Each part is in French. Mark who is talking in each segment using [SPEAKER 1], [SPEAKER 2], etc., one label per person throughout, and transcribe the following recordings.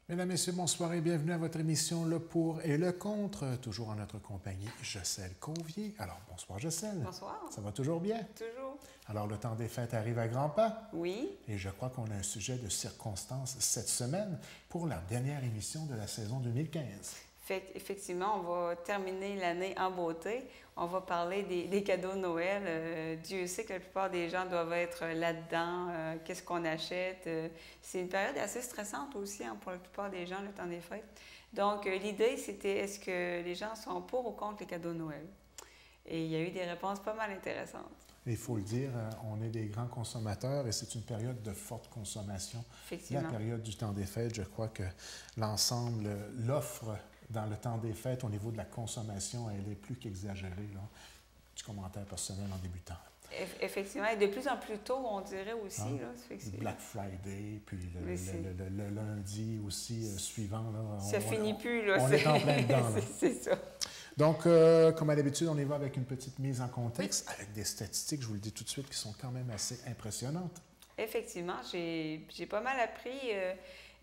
[SPEAKER 1] Mesdames, Messieurs, bonsoir et bienvenue à votre émission Le Pour et le Contre, toujours en notre compagnie, Jocelyne Cauvier. Alors, bonsoir Jocelyne.
[SPEAKER 2] Bonsoir.
[SPEAKER 1] Ça va toujours bien?
[SPEAKER 2] Toujours.
[SPEAKER 1] Alors, le temps des fêtes arrive à grands pas.
[SPEAKER 2] Oui.
[SPEAKER 1] Et je crois qu'on a un sujet de circonstance cette semaine pour la dernière émission de la saison 2015.
[SPEAKER 2] Effectivement, on va terminer l'année en beauté. On va parler des cadeaux de Noël. Dieu sait que la plupart des gens doivent être là-dedans. Qu'est-ce qu'on achète? C'est une période assez stressante aussi pour la plupart des gens, le temps des fêtes. Donc, l'idée, c'était est-ce que les gens sont pour ou contre les cadeaux de Noël? Et il y a eu des réponses pas mal intéressantes.
[SPEAKER 1] Il faut le dire, on est des grands consommateurs et c'est une période de forte consommation.
[SPEAKER 2] Effectivement.
[SPEAKER 1] La période du temps des fêtes, je crois que l'ensemble, l'offre dans le temps des fêtes au niveau de la consommation, elle est plus qu'exagérée, là. Du commentaire personnel en débutant.
[SPEAKER 2] Effectivement, et de plus en plus tôt, on dirait aussi.
[SPEAKER 1] Hein?
[SPEAKER 2] Là,
[SPEAKER 1] Black Friday, puis le lundi aussi suivant. Là,
[SPEAKER 2] ça finit plus. Là,
[SPEAKER 1] on est en plein dedans.
[SPEAKER 2] C'est ça.
[SPEAKER 1] Donc, comme à l'habitude, on y va avec une petite mise en contexte, avec des statistiques, je vous le dis tout de suite, qui sont quand même assez impressionnantes.
[SPEAKER 2] Effectivement, j'ai pas mal appris.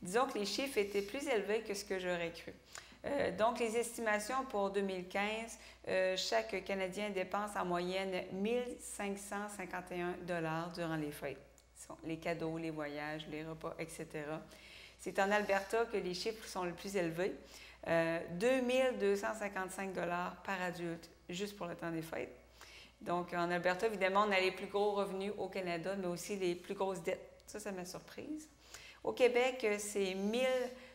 [SPEAKER 2] Disons que les chiffres étaient plus élevés que ce que j'aurais cru. Donc, les estimations pour 2015, chaque Canadien dépense en moyenne 1 551 $ durant les fêtes. Les cadeaux, les voyages, les repas, etc. C'est en Alberta que les chiffres sont les plus élevés. 2 255 $ par adulte, juste pour le temps des fêtes. Donc, en Alberta, évidemment, on a les plus gros revenus au Canada, mais aussi les plus grosses dettes. Ça m'a surprise. Au Québec, c'est 1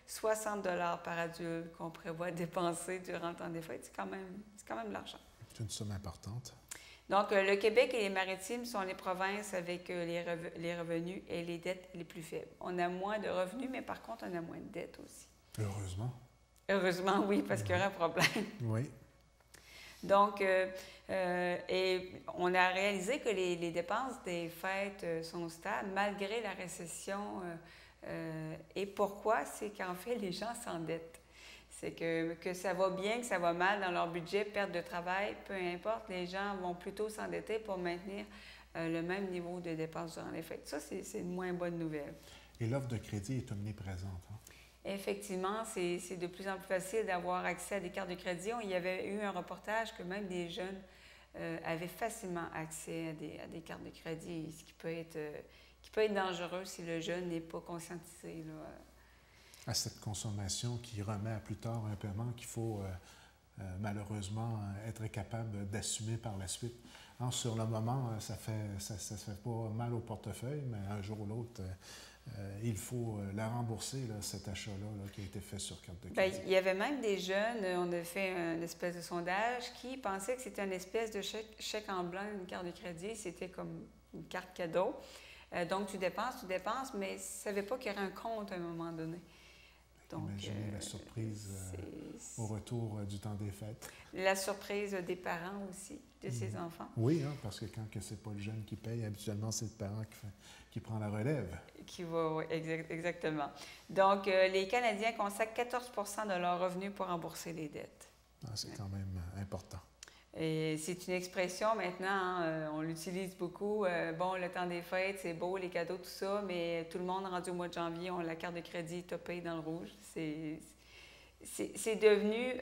[SPEAKER 2] 060 $ par adulte qu'on prévoit dépenser durant le temps des fêtes. C'est quand même de l'argent.
[SPEAKER 1] C'est une somme importante.
[SPEAKER 2] Donc, le Québec et les Maritimes sont les provinces avec les revenus et les dettes les plus faibles. On a moins de revenus, mais par contre, on a moins de dettes aussi.
[SPEAKER 1] Heureusement.
[SPEAKER 2] Heureusement, oui, parce qu'il y aurait un problème.
[SPEAKER 1] Oui.
[SPEAKER 2] Donc, et on a réalisé que les dépenses des fêtes sont stables malgré la récession. Et pourquoi? C'est qu'en fait, les gens s'endettent. C'est que ça va bien, que ça va mal dans leur budget, perte de travail, peu importe, les gens vont plutôt s'endetter pour maintenir le même niveau de dépenses durant les fêtes. Ça, c'est une moins bonne nouvelle.
[SPEAKER 1] Et l'offre de crédit est omniprésente. Hein?
[SPEAKER 2] Effectivement, c'est de plus en plus facile d'avoir accès à des cartes de crédit. Il y avait eu un reportage que même des jeunes avaient facilement accès à des cartes de crédit, ce qui peut être dangereux si le jeune n'est pas conscientisé. Là.
[SPEAKER 1] À cette consommation qui remet à plus tard un paiement qu'il faut malheureusement être capable d'assumer par la suite. Hein, sur le moment, ça se fait pas mal au portefeuille, mais un jour ou l'autre, il faut la rembourser, là, cet achat-là qui a été fait sur carte de crédit.
[SPEAKER 2] Bien, il y avait même des jeunes, on a fait une espèce de sondage, qui pensaient que c'était une espèce de chèque en blanc, une carte de crédit. C'était comme une carte cadeau. Donc, tu dépenses, mais ne savais pas qu'il y aurait un compte à un moment donné. Donc,
[SPEAKER 1] imaginez la surprise au retour du temps des fêtes.
[SPEAKER 2] La surprise des parents aussi, de ses enfants.
[SPEAKER 1] Oui, hein, parce que quand ce n'est pas le jeune qui paye, habituellement, c'est le parent qui prend la relève.
[SPEAKER 2] Qui va, oui, exactement. Donc, les Canadiens consacrent 14 % de leurs revenus pour rembourser les dettes.
[SPEAKER 1] Ah, c'est quand même important.
[SPEAKER 2] Et c'est une expression maintenant, hein, on l'utilise beaucoup. Bon, le temps des fêtes, c'est beau, les cadeaux, tout ça, mais tout le monde rendu au mois de janvier, on a la carte de crédit topée dans le rouge. C'est devenu,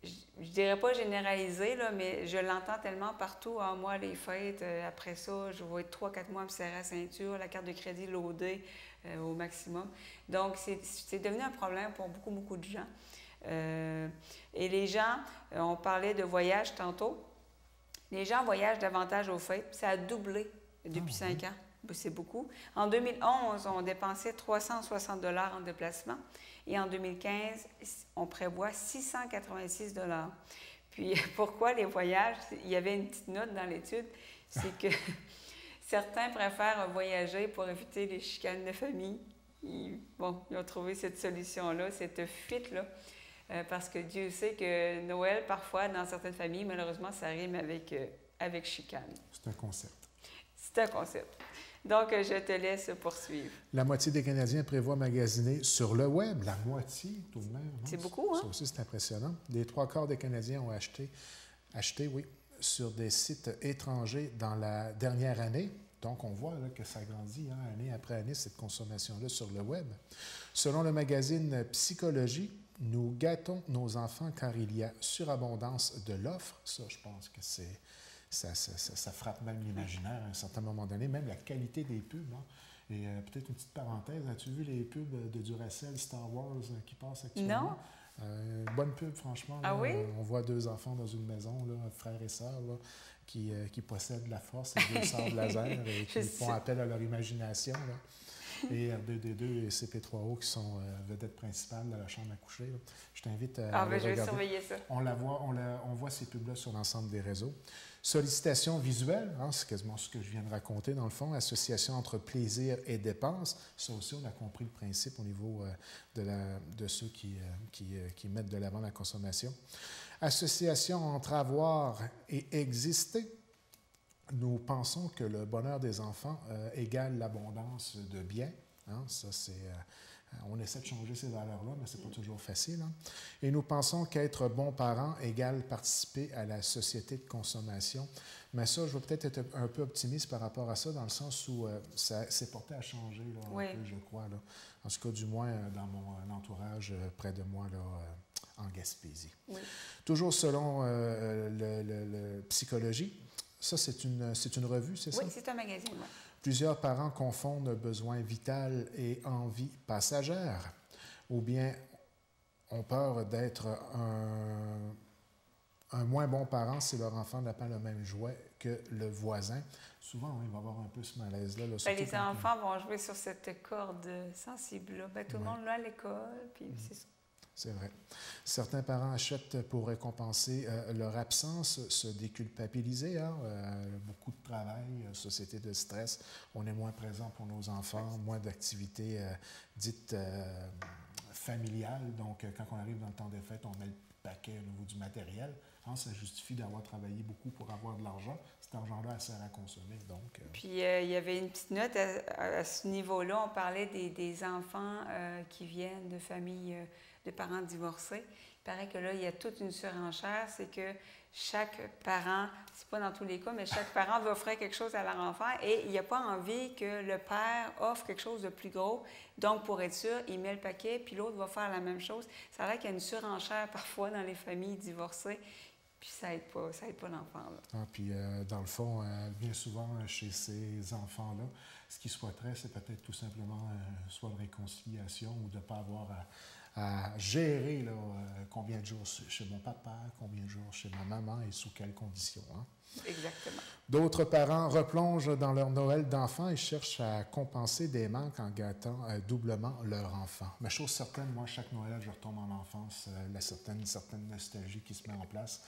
[SPEAKER 2] je dirais pas généralisé, là, mais je l'entends tellement partout. Ah, moi, les fêtes, après ça, je vais être 3-4 mois à me serrer la ceinture, la carte de crédit loadée au maximum. Donc, c'est devenu un problème pour beaucoup, beaucoup de gens. Et les gens, on parlait de voyage tantôt, les gens voyagent davantage aux fêtes. Ça a doublé depuis 5 ans. C'est beaucoup. En 2011, on dépensait 360 $ en déplacement et en 2015, on prévoit 686 $. Puis pourquoi les voyages? Il y avait une petite note dans l'étude, c'est que certains préfèrent voyager pour éviter les chicanes de famille. Ils ont trouvé cette solution-là, cette fuite-là. Parce que Dieu sait que Noël, parfois, dans certaines familles, malheureusement, ça rime avec chicane.
[SPEAKER 1] C'est un concept.
[SPEAKER 2] C'est un concept. Donc, je te laisse poursuivre.
[SPEAKER 1] La moitié des Canadiens prévoient magasiner sur le web. La moitié, tout de même.
[SPEAKER 2] C'est beaucoup, hein?
[SPEAKER 1] Ça aussi, c'est impressionnant. Les 3/4 des Canadiens ont acheté, oui, sur des sites étrangers dans la dernière année. Donc, on voit là, que ça grandit année après année, cette consommation-là sur le web. Selon le magazine Psychologie, nous gâtons nos enfants car il y a surabondance de l'offre. Ça, je pense que ça frappe même l'imaginaire à un certain moment donné, même la qualité des pubs. Et peut-être une petite parenthèse, as-tu vu les pubs de Duracell Star Wars qui passent actuellement?
[SPEAKER 2] Non.
[SPEAKER 1] Bonne pub, franchement.
[SPEAKER 2] Ah
[SPEAKER 1] là.
[SPEAKER 2] oui?
[SPEAKER 1] On voit deux enfants dans une maison, là, frères et sœurs, là, qui possèdent la force et deux sabres laser et qui font appel à leur imagination. Là. Et R2D2 et CP3O qui sont vedettes principales de la chambre à coucher. Là. Je t'invite à le
[SPEAKER 2] je vais
[SPEAKER 1] regarder.
[SPEAKER 2] surveiller ça.
[SPEAKER 1] On voit ces pubs-là sur l'ensemble des réseaux. Sollicitation visuelle, c'est quasiment ce que je viens de raconter dans le fond. Association entre plaisir et dépense. Ça aussi, on a compris le principe au niveau de ceux qui mettent de l'avant la consommation. Association entre avoir et exister. Nous pensons que le bonheur des enfants égale l'abondance de biens. Ça, on essaie de changer ces valeurs-là, mais ce n'est pas toujours facile. Et nous pensons qu'être bon parent égale participer à la société de consommation. Mais ça, je vais peut-être être un peu optimiste par rapport à ça, dans le sens où ça s'est porté à changer, là, un peu, je crois. Là. En tout cas, du moins, dans mon entourage près de moi, là, en Gaspésie.
[SPEAKER 2] Oui.
[SPEAKER 1] Toujours selon le Psychologie, ça, c'est une revue, c'est ça?
[SPEAKER 2] Oui, c'est un magazine. Ouais.
[SPEAKER 1] Plusieurs parents confondent besoin vital et envie passagère, ou bien ont peur d'être un moins bon parent si leur enfant n'a pas le même jouet que le voisin. Souvent, il va y avoir un peu ce malaise-là. Là,
[SPEAKER 2] les enfants vont jouer sur cette corde sensible-là. Tout le monde l'a à l'école, puis c'est ça.
[SPEAKER 1] C'est vrai. Certains parents achètent pour récompenser leur absence, se déculpabiliser. Beaucoup de travail, société de stress. On est moins présent pour nos enfants, moins d'activités dites familiales. Donc, quand on arrive dans le temps des fêtes, on met le paquet au niveau du matériel. Ça justifie d'avoir travaillé beaucoup pour avoir de l'argent. Cet argent-là, elle sert à consommer. Donc,
[SPEAKER 2] Puis, il y avait une petite note à ce niveau-là. On parlait des enfants qui viennent de familles de parents divorcés. Il paraît que là, il y a toute une surenchère. C'est que chaque parent, c'est pas dans tous les cas, mais chaque parent veut offrir quelque chose à leur enfant et il n'y a pas envie que le père offre quelque chose de plus gros. Donc, pour être sûr, il met le paquet, puis l'autre va faire la même chose. Ça a l'air qu'il y a une surenchère parfois dans les familles divorcées. Puis ça aide pas l'enfant.
[SPEAKER 1] Puis dans le fond, bien souvent, chez ces enfants-là, ce qu'ils souhaiteraient, c'est peut-être tout simplement soit de réconciliation ou de ne pas avoir à gérer là, combien de jours chez mon papa, combien de jours chez ma maman et sous quelles conditions.
[SPEAKER 2] Exactement.
[SPEAKER 1] D'autres parents replongent dans leur Noël d'enfant et cherchent à compenser des manques en gâtant doublement leur enfant. Mais chose certaine, moi, chaque Noël, je retombe en enfance, une certaine nostalgie qui se met en place.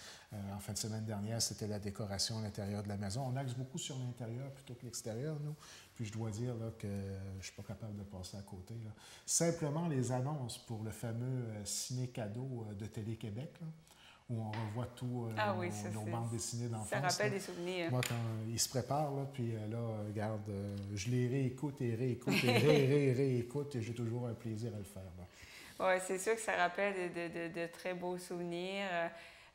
[SPEAKER 1] En fin de semaine dernière, c'était la décoration à l'intérieur de la maison. On axe beaucoup sur l'intérieur plutôt que l'extérieur, nous. Puis je dois dire là, que je ne suis pas capable de passer à côté. Là. Simplement les annonces pour le fameux ciné-cadeau de Télé-Québec, là, où on revoit tout nos bandes dessinées d'enfance.
[SPEAKER 2] Ça rappelle des souvenirs.
[SPEAKER 1] Moi, quand ils se préparent, là, puis là, regarde, je les réécoute et réécoute et réécoute, et j'ai toujours un plaisir à le faire.
[SPEAKER 2] Oui, c'est sûr que ça rappelle de très beaux souvenirs.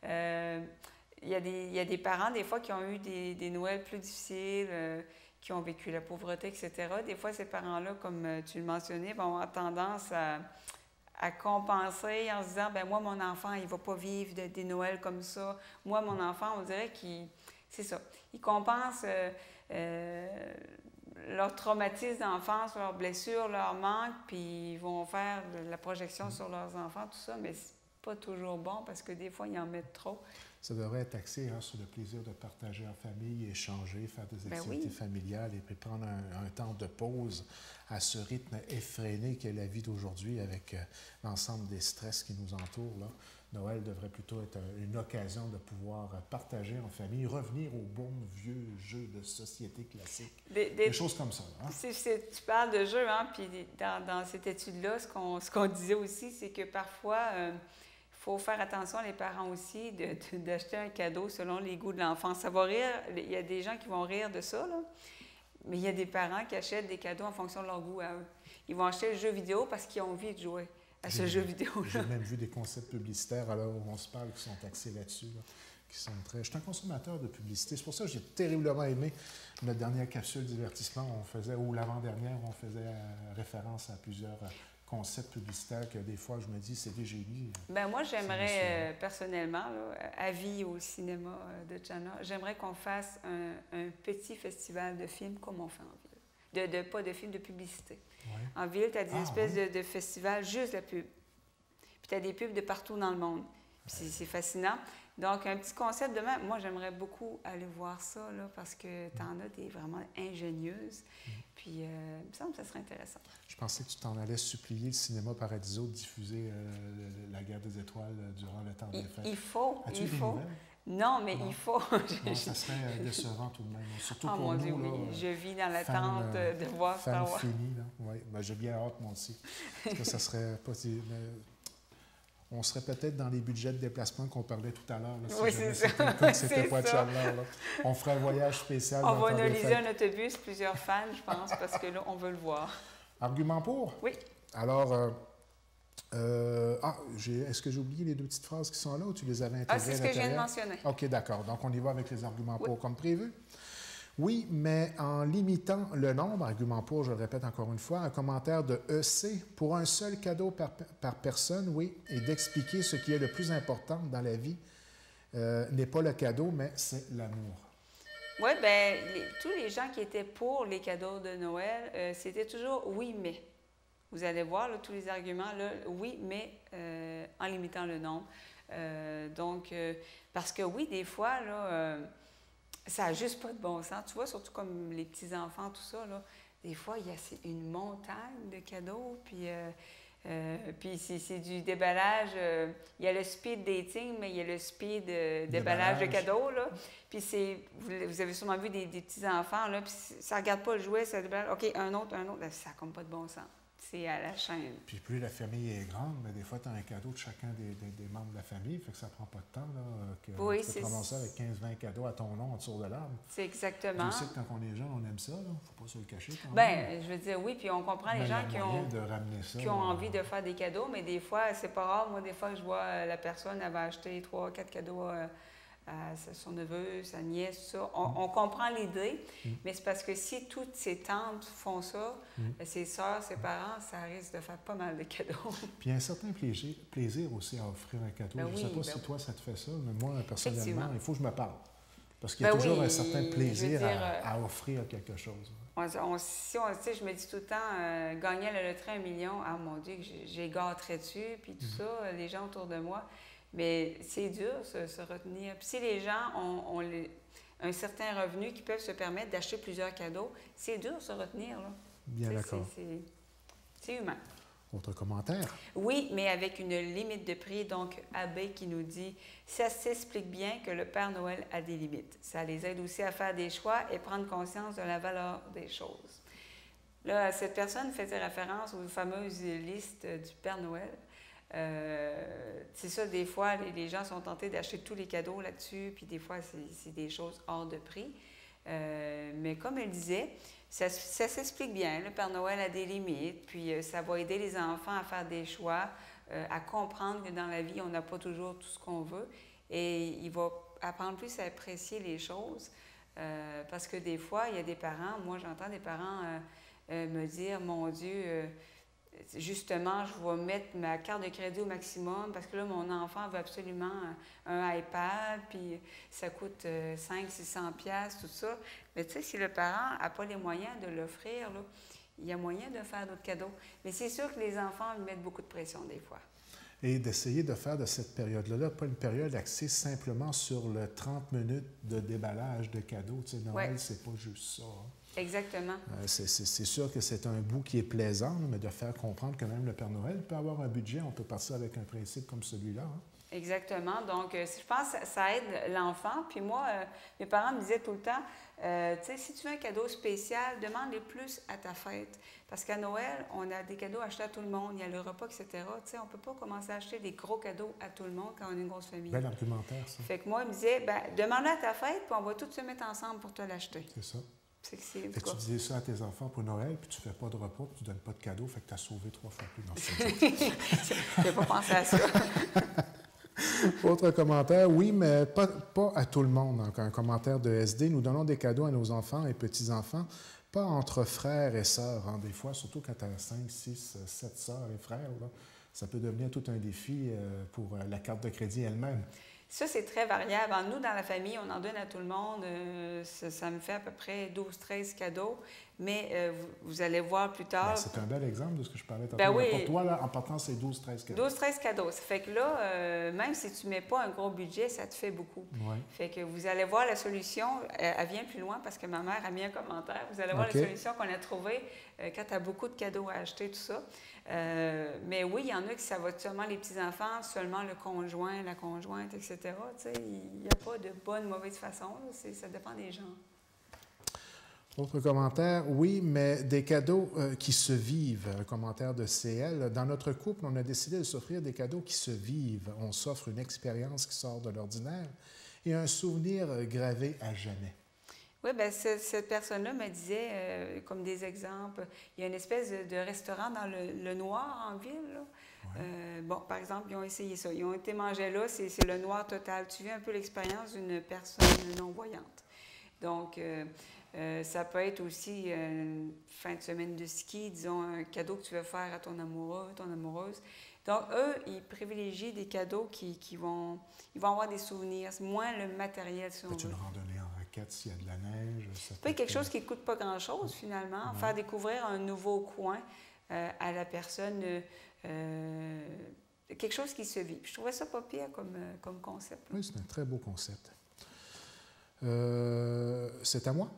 [SPEAKER 2] Il y a des parents, des fois, qui ont eu des Noëls plus difficiles, qui ont vécu la pauvreté, etc. Des fois, ces parents-là, comme tu le mentionnais, vont avoir tendance à compenser en se disant, ben moi, mon enfant, il ne va pas vivre des Noëls comme ça. Moi, mon enfant, on dirait c'est ça. Ils compensent leur traumatisme d'enfance, leurs blessures, leurs manques, puis ils vont faire de la projection sur leurs enfants, tout ça, mais c'est pas toujours bon parce que des fois, ils en mettent trop.
[SPEAKER 1] Ça devrait être axé sur le plaisir de partager en famille, échanger, faire des activités familiales et puis prendre un temps de pause à ce rythme effréné qu'est la vie d'aujourd'hui avec l'ensemble des stress qui nous entourent. Là. Noël devrait plutôt être une occasion de pouvoir partager en famille, revenir aux bons vieux jeux de société classiques, des choses comme ça.
[SPEAKER 2] Tu parles de jeux, puis dans cette étude-là, ce qu'on disait aussi, c'est que parfois, il faut faire attention, les parents aussi, d'acheter un cadeau selon les goûts de l'enfant. Ça va rire, il y a des gens qui vont rire de ça, là, mais il y a des parents qui achètent des cadeaux en fonction de leur goût à eux. Ils vont acheter le jeu vidéo parce qu'ils ont envie de jouer à ce jeu vidéo-là.
[SPEAKER 1] J'ai même vu des concepts publicitaires à l'heure où on se parle qui sont axés là-dessus. Là. qui sont très... Je suis un consommateur de publicité. C'est pour ça que j'ai terriblement aimé notre dernière capsule divertissement où on faisait, ou l'avant-dernière, où on faisait référence à plusieurs concepts publicitaires que des fois, je me dis, c'est des génies.
[SPEAKER 2] Bien, moi, j'aimerais personnellement, là, avis au cinéma de Jana, j'aimerais qu'on fasse un petit festival de films comme on fait en ville. Pas de films, de publicité.
[SPEAKER 1] Ouais.
[SPEAKER 2] En ville, tu as des espèces de festivals juste la pub. Puis tu as des pubs de partout dans le monde. Puis c'est fascinant. Donc, un petit concept demain, moi, j'aimerais beaucoup aller voir ça, là, parce que tu en as des vraiment ingénieuses. Puis, il me semble que ça serait intéressant.
[SPEAKER 1] Je pensais que tu t'en allais supplier le Cinéma Paradiso de diffuser La Guerre des Étoiles durant le temps des fêtes.
[SPEAKER 2] Il faut.
[SPEAKER 1] As-tu des nouvelles?
[SPEAKER 2] Non, mais il faut.
[SPEAKER 1] Non, ça serait décevant tout de même. Surtout
[SPEAKER 2] oh
[SPEAKER 1] pour
[SPEAKER 2] mon
[SPEAKER 1] nous,
[SPEAKER 2] Dieu,
[SPEAKER 1] là,
[SPEAKER 2] oui. Je vis dans l'attente de voir Star Wars.
[SPEAKER 1] Fini, là. Oui, ben, j'ai bien hâte, moi aussi. Parce que ça serait pas... On serait peut-être dans les budgets de déplacement qu'on parlait tout à l'heure. Si
[SPEAKER 2] oui, c'est ça.
[SPEAKER 1] C'était pas de chaleur. Là. On ferait un voyage spécial.
[SPEAKER 2] On va analyser un autobus, plusieurs fans, je pense, parce que là, on veut le voir.
[SPEAKER 1] Argument pour?
[SPEAKER 2] Oui.
[SPEAKER 1] Alors, est-ce que j'ai oublié les deux petites phrases qui sont là ou tu les avais intégrées?
[SPEAKER 2] C'est ce que je viens de mentionner.
[SPEAKER 1] OK, d'accord. Donc, on y va avec les arguments pour comme prévu. Oui, mais en limitant le nombre, argument pour, je le répète encore une fois, un commentaire de EC pour un seul cadeau par personne, oui, et d'expliquer ce qui est le plus important dans la vie n'est pas le cadeau, mais c'est l'amour.
[SPEAKER 2] Oui, bien, tous les gens qui étaient pour les cadeaux de Noël, c'était toujours oui, mais. Vous allez voir, là, tous les arguments, là, oui, mais en limitant le nombre. Parce que oui, des fois, là, ça n'a juste pas de bon sens. Tu vois, surtout comme les petits-enfants, tout ça, là, des fois, il y a une montagne de cadeaux, puis c'est du déballage. Il y a le speed dating, mais il y a le speed déballage de cadeaux, là. Puis vous avez sûrement vu des petits-enfants, là, puis ça ne regarde pas le jouet, ça déballe. OK, un autre, là, ça n'a comme pas de bon sens. C'est à la chaîne.
[SPEAKER 1] Puis plus la famille est grande, mais des fois, tu as un cadeau de chacun des membres de la famille, fait que ça prend pas de temps, là, que
[SPEAKER 2] oui,
[SPEAKER 1] tu peux te ramasser avec 15-20 cadeaux à ton nom en dessous de l'arbre.
[SPEAKER 2] C'est exactement.
[SPEAKER 1] Je sais que quand on est jeune, on aime ça, il ne faut pas se le cacher.
[SPEAKER 2] Bien, je veux dire, oui, puis on comprend les gens
[SPEAKER 1] qui
[SPEAKER 2] ont envie de faire des cadeaux, mais des fois, c'est pas rare. Moi, des fois, je vois la personne, elle va acheter 3-4 cadeaux à son neveu, sa nièce, tout ça. On comprend l'idée, mais c'est parce que si toutes ses tantes font ça, ses sœurs, ses parents, ça risque de faire pas mal de cadeaux.
[SPEAKER 1] Puis il y a un certain plaisir aussi à offrir un cadeau. Je ne sais pas si toi, ça te fait ça, mais moi, personnellement, il faut que je me parle. Parce qu'il y a toujours un certain plaisir à offrir quelque chose.
[SPEAKER 2] Je me dis tout le temps, gagner à la loterie 1 million, ah mon Dieu, j'ai gâterais dessus, puis tout ça, les gens autour de moi. Mais c'est dur, se retenir. Puis si les gens ont un certain revenu qui peuvent se permettre d'acheter plusieurs cadeaux, c'est dur de se retenir, là.
[SPEAKER 1] Bien d'accord.
[SPEAKER 2] C'est humain.
[SPEAKER 1] Autre commentaire?
[SPEAKER 2] Oui, mais avec une limite de prix. Donc, Abbé qui nous dit « Ça s'explique bien que le Père Noël a des limites. Ça les aide aussi à faire des choix et prendre conscience de la valeur des choses. » Là, cette personne faisait référence aux fameuses listes du Père Noël. C'est ça, des fois, les gens sont tentés d'acheter tous les cadeaux là-dessus, puis des fois, c'est des choses hors de prix. Mais comme elle disait, ça s'explique bien. Le Père Noël a des limites, puis ça va aider les enfants à faire des choix, à comprendre que dans la vie, on n'a pas toujours tout ce qu'on veut. Et il va apprendre plus à apprécier les choses, parce que des fois, il y a des parents, moi j'entends des parents me dire, mon Dieu, justement, je vais mettre ma carte de crédit au maximum parce que là, mon enfant veut absolument un iPad, puis ça coûte 500-600$, tout ça. Mais tu sais, si le parent n'a pas les moyens de l'offrir, là, il y a moyen de faire d'autres cadeaux. Mais c'est sûr que les enfants lui mettent beaucoup de pression des fois.
[SPEAKER 1] Et d'essayer de faire de cette période-là, pas une période axée simplement sur le 30 minutes de déballage de cadeaux. Tu sais, Noël, c'est pas juste ça. Hein.
[SPEAKER 2] Exactement.
[SPEAKER 1] C'est sûr que c'est un bout qui est plaisant, mais de faire comprendre que même le Père Noël peut avoir un budget. On peut partir avec un principe comme celui-là. Hein.
[SPEAKER 2] Exactement. Donc, je pense que ça aide l'enfant. Puis moi, mes parents me disaient tout le temps, tu sais, si tu veux un cadeau spécial, demande-les plus à ta fête. Parce qu'à Noël, on a des cadeaux achetés à tout le monde. Il y a le repas, etc. Tu sais, on ne peut pas commencer à acheter des gros cadeaux à tout le monde quand on est une grosse famille.
[SPEAKER 1] Bel argumentaire, ça.
[SPEAKER 2] Fait que moi, ils me disaient, bien, demande-le à ta fête, puis on va tous se mettre ensemble pour te l'acheter.
[SPEAKER 1] C'est ça.
[SPEAKER 2] Fait
[SPEAKER 1] que tu disais ça à tes enfants pour Noël, puis tu ne fais pas de repas, puis tu ne donnes pas de cadeau, fait que tu as sauvé 3 fois plus dans ce
[SPEAKER 2] Je n'ai pas pensé à ça.
[SPEAKER 1] Autre commentaire, oui, mais pas à tout le monde. Donc, un commentaire de SD, nous donnons des cadeaux à nos enfants et petits-enfants, pas entre frères et sœurs. Hein, des fois, surtout quand tu as 5, 6, 7 sœurs et frères, là, ça peut devenir tout un défi pour la carte de crédit elle-même.
[SPEAKER 2] Ça, c'est très variable. Nous, dans la famille, on en donne à tout le monde. Ça me fait à peu près 12-13 cadeaux. Mais vous allez voir plus tard.
[SPEAKER 1] C'est un bel exemple de ce que je parlais tantôt.
[SPEAKER 2] Ben oui.
[SPEAKER 1] Pour toi, là, en partant, c'est 12-13 cadeaux.
[SPEAKER 2] 12-13 cadeaux. Ça fait que là, même si tu ne mets pas un gros budget, ça te fait beaucoup.
[SPEAKER 1] Ouais.
[SPEAKER 2] Fait que vous allez voir la solution. Elle vient plus loin parce que ma mère a mis un commentaire. Vous allez voir la solution qu'on a trouvée quand tu as beaucoup de cadeaux à acheter, tout ça. Mais oui, il y en a qui ça va être seulement les petits-enfants, seulement le conjoint, la conjointe, etc. Tu sais, il n'y a pas de bonne, mauvaise façon. Ça dépend des gens.
[SPEAKER 1] Autre commentaire, oui, mais des cadeaux qui se vivent. Un commentaire de CL. Dans notre couple, on a décidé de s'offrir des cadeaux qui se vivent. On s'offre une expérience qui sort de l'ordinaire et un souvenir gravé à jamais.
[SPEAKER 2] Oui, bien, cette personne-là me disait, comme des exemples, il y a une espèce de restaurant dans le noir en ville. Là. Ouais. Bon, par exemple, ils ont essayé ça. Ils ont été manger là, c'est le noir total. Tu vis un peu l'expérience d'une personne non-voyante. Donc, ça peut être aussi une fin de semaine de ski, disons, un cadeau que tu veux faire à ton amoureux, ton amoureuse. Donc, eux, ils privilégient des cadeaux ils vont avoir des souvenirs, moins le matériel, si on veut.
[SPEAKER 1] Peux-tu une randonnée en raquette s'il y a de la neige?
[SPEAKER 2] Ça peut être quelque chose qui ne coûte pas grand-chose, finalement. Ouais. Faire découvrir un nouveau coin à la personne, quelque chose qui se vit. Puis je trouvais ça pas pire comme concept.
[SPEAKER 1] Oui, c'est un très beau concept. C'est à moi?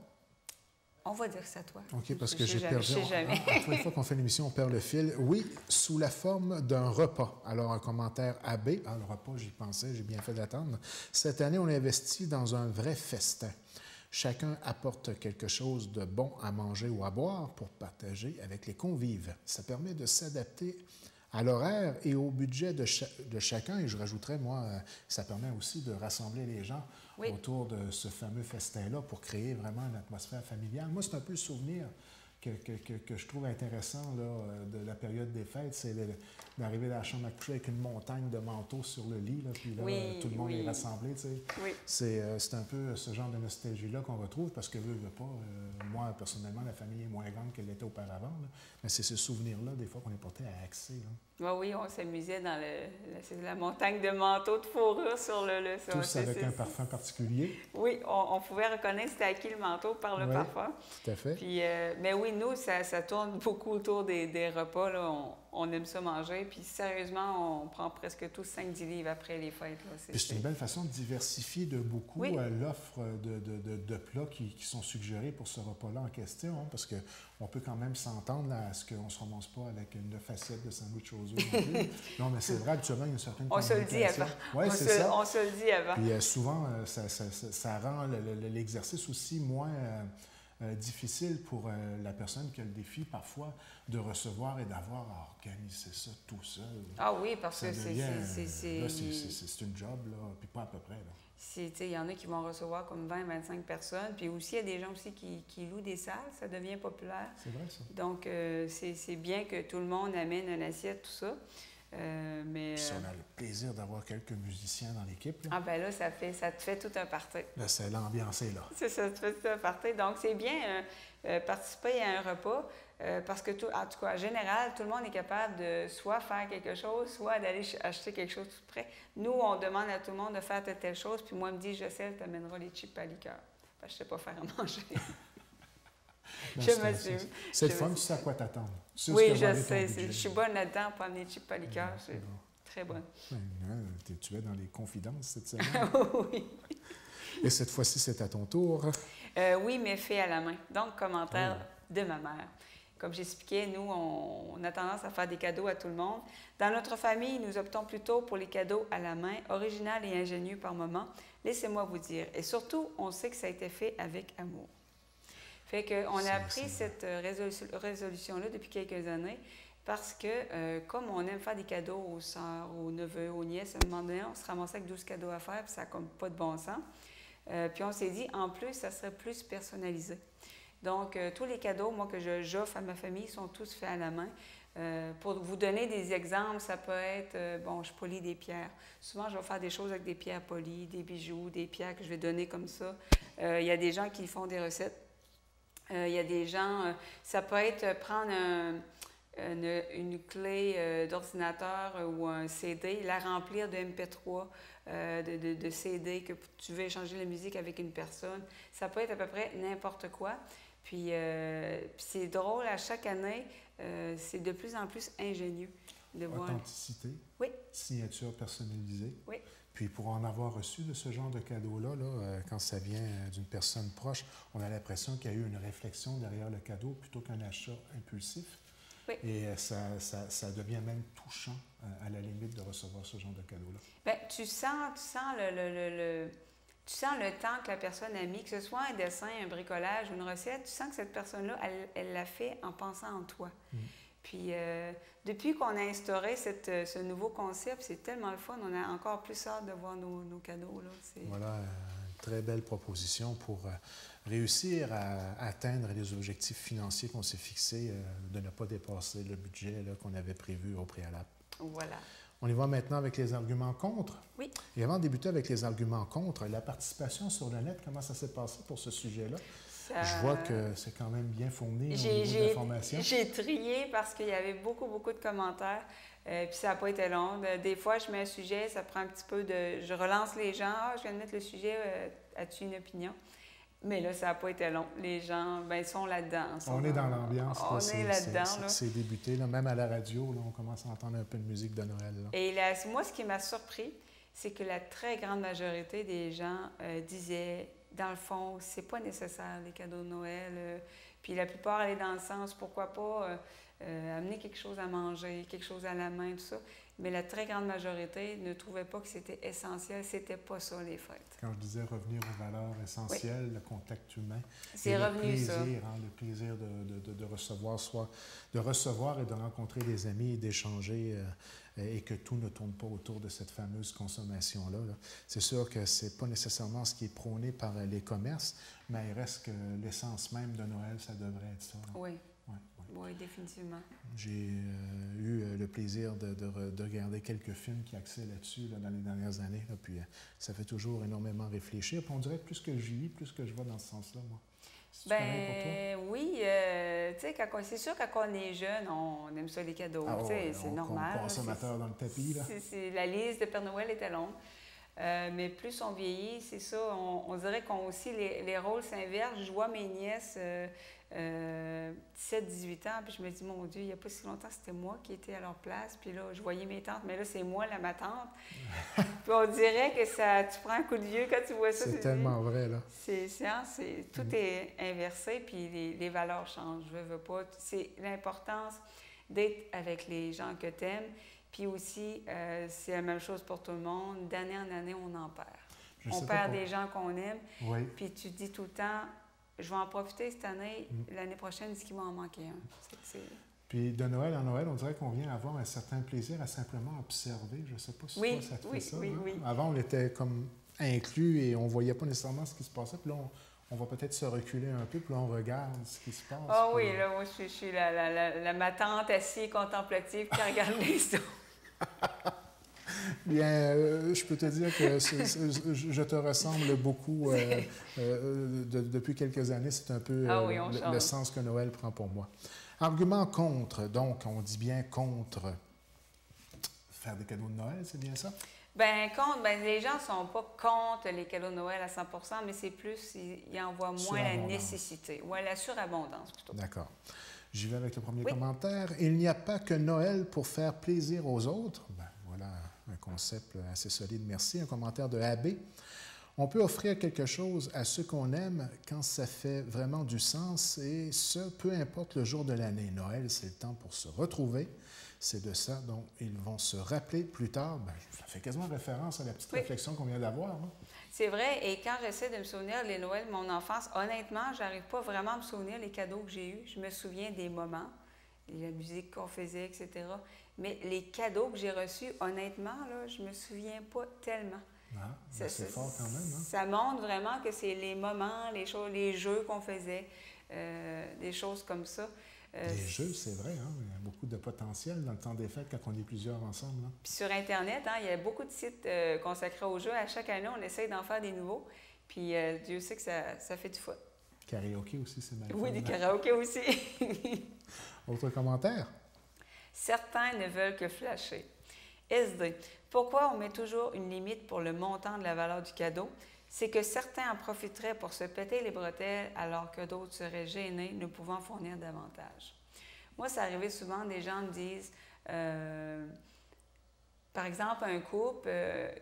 [SPEAKER 2] On va dire que c'est à toi.
[SPEAKER 1] OK, parce que j'ai perdu.
[SPEAKER 2] Je sais jamais.
[SPEAKER 1] Une fois qu'on fait l'émission, on perd le fil. Oui, sous la forme d'un repas. Alors, un commentaire AB. Ah, le repas, j'y pensais, j'ai bien fait d'attendre. Cette année, on investit dans un vrai festin. Chacun apporte quelque chose de bon à manger ou à boire pour partager avec les convives. Ça permet de s'adapter à l'horaire et au budget de chacun. Et je rajouterais, moi, ça permet aussi de rassembler les gens autour de ce fameux festin-là pour créer vraiment une atmosphère familiale. Moi, c'est un peu le souvenir que je trouve intéressant là, de la période des fêtes, c'est d'arriver dans la chambre à coucher avec une montagne de manteaux sur le lit, là, puis là, tout le monde est rassemblé. Tu sais. Oui. C'est un peu ce genre de nostalgie-là qu'on retrouve parce que, veut pas, moi, personnellement, la famille est moins grande qu'elle l'était auparavant, là, mais c'est ce souvenir-là, des fois, qu'on est porté à axer.
[SPEAKER 2] Oui, on s'amusait dans la montagne de manteaux de fourrure sur le
[SPEAKER 1] tous avec un parfum particulier.
[SPEAKER 2] Oui, on pouvait reconnaître c'était à qui le manteau par le parfum.
[SPEAKER 1] Tout à fait.
[SPEAKER 2] Puis, mais oui, nous, ça tourne beaucoup autour des repas. Là. On aime ça manger. Puis sérieusement, on prend presque tous 5-10 livres après les fêtes. Là.
[SPEAKER 1] C'est une belle façon de diversifier de beaucoup l'offre de plats qui sont suggérés pour ce repas-là en question, hein, parce qu'on peut quand même s'entendre à ce qu'on ne se ramasse pas avec une facette de sandwich aux œufs. Non, mais c'est vrai, habituellement, il y a une certaine
[SPEAKER 2] on se le dit avant.
[SPEAKER 1] Oui, c'est ça.
[SPEAKER 2] On se le dit avant.
[SPEAKER 1] Puis souvent, ça rend l'exercice aussi moins difficile pour la personne qui a le défi, parfois, de recevoir et d'avoir à organiser ça tout seul.
[SPEAKER 2] Ah oui, parce que c'est
[SPEAKER 1] une job, là, puis pas à peu près.
[SPEAKER 2] Il y en a qui vont recevoir comme 20-25 personnes. Puis aussi, il y a des gens aussi qui louent des salles. Ça devient populaire.
[SPEAKER 1] C'est vrai, ça.
[SPEAKER 2] Donc, c'est bien que tout le monde amène une assiette, tout ça. Mais
[SPEAKER 1] si on a le plaisir d'avoir quelques musiciens dans l'équipe.
[SPEAKER 2] Ah ben là, ça te fait tout un party.
[SPEAKER 1] Là, c'est l'ambiance là.
[SPEAKER 2] Ça te fait tout un party. Donc, c'est bien participer à un repas parce que, en tout cas, en général, tout le monde est capable de soit faire quelque chose, soit d'aller acheter quelque chose tout près. Nous, on demande à tout le monde de faire telle chose, puis moi, il me dit, je sais, tu amèneras les chips à liqueur. Parce que je ne sais pas faire à manger.
[SPEAKER 1] C'est le fun, tu sais à quoi t'attendre.
[SPEAKER 2] Oui, je sais. Je suis bonne là-dedans pour amener des chips à liqueur. C'est très bonne.
[SPEAKER 1] Tu es dans les confidences cette semaine.
[SPEAKER 2] Oui.
[SPEAKER 1] Et cette fois-ci, c'est à ton tour.
[SPEAKER 2] Oui, mais fait à la main. Donc, commentaire de ma mère. Comme j'expliquais, nous, on a tendance à faire des cadeaux à tout le monde. Dans notre famille, nous optons plutôt pour les cadeaux à la main, original et ingénieux par moment. Laissez-moi vous dire. Et surtout, on sait que ça a été fait avec amour. Fait qu'on a pris cette résolution-là depuis quelques années parce que, comme on aime faire des cadeaux aux sœurs, aux neveux, aux nièces, à un moment donné, on se ramassait avec 12 cadeaux à faire, puis ça n'a comme pas de bon sens. Puis on s'est dit, en plus, ça serait plus personnalisé. Donc, tous les cadeaux, moi, que j'offre à ma famille sont tous faits à la main. Pour vous donner des exemples, ça peut être, bon, je polis des pierres. Souvent, je vais faire des choses avec des pierres polies, des bijoux, des pierres que je vais donner comme ça. Il y a des gens qui font des recettes. Il y a des gens, ça peut être prendre une clé d'ordinateur ou un CD, la remplir de MP3, de CD, que tu veux échanger la musique avec une personne. Ça peut être à peu près n'importe quoi. Puis c'est drôle, à chaque année, c'est de plus en plus ingénieux de voir.
[SPEAKER 1] Authenticité.
[SPEAKER 2] Oui.
[SPEAKER 1] Signature personnalisée.
[SPEAKER 2] Oui.
[SPEAKER 1] Puis pour en avoir reçu de ce genre de cadeau-là, quand ça vient d'une personne proche, on a l'impression qu'il y a eu une réflexion derrière le cadeau plutôt qu'un achat impulsif.
[SPEAKER 2] Oui.
[SPEAKER 1] Et ça devient même touchant, à la limite, de recevoir ce genre de cadeau-là.
[SPEAKER 2] Bien, tu sens le temps que la personne a mis, que ce soit un dessin, un bricolage ou une recette, tu sens que cette personne-là, elle l'a fait en pensant en toi. Puis, depuis qu'on a instauré ce nouveau concept, c'est tellement le fun. On a encore plus hâte de voir nos cadeaux. Là.
[SPEAKER 1] Voilà, une très belle proposition pour réussir à atteindre les objectifs financiers qu'on s'est fixés, de ne pas dépasser le budget là, qu'on avait prévu au préalable.
[SPEAKER 2] Voilà.
[SPEAKER 1] On y va maintenant avec les arguments contre.
[SPEAKER 2] Oui.
[SPEAKER 1] Et avant de débuter avec les arguments contre, la participation sur le net, comment ça s'est passé pour ce sujet-là? Je vois que c'est quand même bien fourni au niveau de l'information.
[SPEAKER 2] J'ai trié parce qu'il y avait beaucoup de commentaires. Puis ça n'a pas été long. Des fois, je mets un sujet, ça prend un petit peu de... Je relance les gens. Ah, je viens de mettre le sujet, as-tu une opinion? Mais là, ça n'a pas été long. Les gens, ils sont là-dedans.
[SPEAKER 1] On est dans l'ambiance.
[SPEAKER 2] On est là-dedans.
[SPEAKER 1] C'est débuté. Là, même à la radio, là, on commence à entendre un peu de musique de Noël. Là.
[SPEAKER 2] Et moi, ce qui m'a surpris, c'est que la très grande majorité des gens disaient... Dans le fond, c'est pas nécessaire, les cadeaux de Noël. Puis la plupart allaient dans le sens, pourquoi pas amener quelque chose à manger, quelque chose à la main, tout ça. Mais la très grande majorité ne trouvait pas que c'était essentiel. C'était pas ça, les fêtes.
[SPEAKER 1] Quand je disais revenir aux valeurs essentielles, le contact humain.
[SPEAKER 2] C'est revenu,
[SPEAKER 1] le plaisir,
[SPEAKER 2] ça.
[SPEAKER 1] Le plaisir de recevoir, de recevoir et de rencontrer des amis et d'échanger, et que tout ne tourne pas autour de cette fameuse consommation-là. Là. C'est sûr que ce n'est pas nécessairement ce qui est prôné par les commerces, mais il reste que l'essence même de Noël, ça devrait être ça. Là.
[SPEAKER 2] Oui.
[SPEAKER 1] Oui.
[SPEAKER 2] Oui, définitivement.
[SPEAKER 1] J'ai eu le plaisir de regarder quelques films qui axaient là-dessus là, dans les dernières années. Là, puis ça fait toujours énormément réfléchir. Puis on dirait que plus que je vis, plus que je vais dans ce sens-là, moi. C'est pareil pour toi?
[SPEAKER 2] Oui, tu sais, c'est sûr quand on est jeune, on aime ça les cadeaux.
[SPEAKER 1] Ah, ouais,
[SPEAKER 2] c'est normal.
[SPEAKER 1] Consommateur dans le tapis, là.
[SPEAKER 2] La liste de Père Noël était longue. Mais plus on vieillit, c'est ça, on dirait qu'on aussi, les rôles s'inversent. Je vois mes nièces 17-18 ans, puis je me dis, mon Dieu, il n'y a pas si longtemps, c'était moi qui étais à leur place. Puis là, je voyais mes tantes, mais là, c'est moi, ma tante. Puis on dirait que tu prends un coup de vieux quand tu vois ça.
[SPEAKER 1] C'est tellement vrai, là.
[SPEAKER 2] Tout est inversé, puis les valeurs changent. Je veux pas. C'est l'importance d'être avec les gens que tu aimes. Puis aussi, c'est la même chose pour tout le monde. D'année en année, on en perd. On perd des gens qu'on aime.
[SPEAKER 1] Oui.
[SPEAKER 2] Puis tu te dis tout le temps, je vais en profiter cette année. L'année prochaine, est-ce qu'il va en manquer un?
[SPEAKER 1] Puis de Noël en Noël, on dirait qu'on vient avoir un certain plaisir à simplement observer. Je ne sais pas si toi, ça te fait ça.
[SPEAKER 2] Oui.
[SPEAKER 1] Avant, on était comme inclus et on ne voyait pas nécessairement ce qui se passait. Puis là, on va peut-être se reculer un peu, puis là, on regarde ce qui se passe.
[SPEAKER 2] Ah oui, là, moi, je suis ma tante assise contemplative qui regarde les autres.
[SPEAKER 1] Bien, je peux te dire que je te ressemble beaucoup depuis quelques années. C'est un peu le sens que Noël prend pour moi. Argument contre, donc, on dit bien contre faire des cadeaux de Noël, c'est bien ça?
[SPEAKER 2] Bien, les gens ne sont pas contre les cadeaux de Noël à 100 mais c'est plus, ils en voient moins la nécessité. Oui, la surabondance plutôt.
[SPEAKER 1] D'accord. J'y vais avec le premier commentaire. Il n'y a pas que Noël pour faire plaisir aux autres. Ben, voilà un concept assez solide, merci. Un commentaire de AB. On peut offrir quelque chose à ceux qu'on aime quand ça fait vraiment du sens et ce, peu importe le jour de l'année. Noël, c'est le temps pour se retrouver. C'est de ça dont ils vont se rappeler plus tard. Ben, ça fait quasiment référence à la petite réflexion qu'on vient d'avoir. Hein?
[SPEAKER 2] C'est vrai, et quand j'essaie de me souvenir les Noëls de mon enfance, honnêtement, je n'arrive pas vraiment à me souvenir les cadeaux que j'ai eus. Je me souviens des moments, la musique qu'on faisait, etc. Mais les cadeaux que j'ai reçus, honnêtement, là, je ne me souviens pas tellement.
[SPEAKER 1] Ah, c'est fort quand même. Hein?
[SPEAKER 2] Ça montre vraiment que c'est les moments, les jeux qu'on faisait, des choses comme ça.
[SPEAKER 1] Les jeux, c'est vrai, hein? Il y a beaucoup de potentiel dans le temps des fêtes quand on est plusieurs ensemble. Là.
[SPEAKER 2] Puis sur Internet, hein, il y a beaucoup de sites consacrés aux jeux. À chaque année, on essaye d'en faire des nouveaux. Puis Dieu sait que ça fait du fun.
[SPEAKER 1] Karaoké aussi, c'est mal.
[SPEAKER 2] Oui, des karaokés aussi.
[SPEAKER 1] Autre commentaire?
[SPEAKER 2] Certains ne veulent que flasher. SD. Pourquoi on met toujours une limite pour le montant de la valeur du cadeau? C'est que certains en profiteraient pour se péter les bretelles alors que d'autres seraient gênés, ne pouvant fournir davantage. Moi, ça arrivait souvent, des gens me disent, par exemple, un couple,